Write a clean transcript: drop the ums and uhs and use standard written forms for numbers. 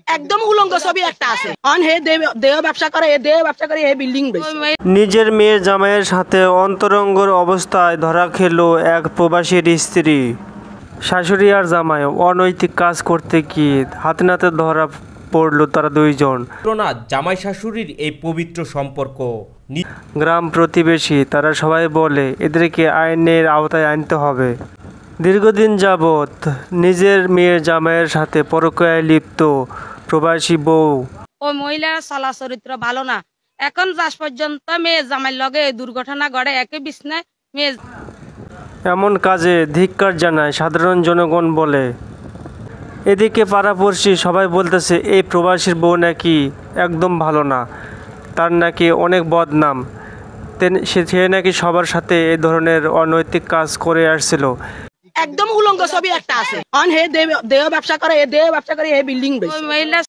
একদম উলঙ্গ ছবি একটা আছে অন হে দেহ ব্যবসা করে হে বিল্ডিং নিজের মেয়ের জামাইয়ের সাথে অন্তরঙ্গর অবস্থায় ধরা খেল এক প্রবাসীর স্ত্রী। শাশুড়ি আর জামাই অনৈতিক কাজ করতে গিয়ে হাতে নাতে ধরা পড়ল তারা দুইজন। জামাই শাশুড়ির এই পবিত্র সম্পর্ক গ্রাম প্রতিবেশী তারা সবাই বলে এদেরকে আইনের আওতায় আনতে হবে। দীর্ঘদিন যাবৎ নিজের মেয়ের জামাইয়ের সাথে পরকীয়ায় লিপ্ত প্রবাসী বউ ওই মহিলার চলা চরিত্র ভালো না। এখন আজ পর্যন্ত মেয়ে জামাইয়ের লগে দুর্ঘটনা ঘটে একই বিছনায় মেয়ে। এমন কাজে ধিক্কার জানায় সাধারণ জনগণ বলে। এদিকে পাড়াপড়শি সবাই বলতেছে এই প্রবাসীর বউ নাকি একদম ভালো না, তার নাকি অনেক বদনাম, সে নাকি সবার সাথে এই ধরনের অনৈতিক কাজ করে আসছিল। একদম উলঙ্গ ছবি একটা আছে অন হে দেহ ব্যবসা করে হে বিল্ডিং।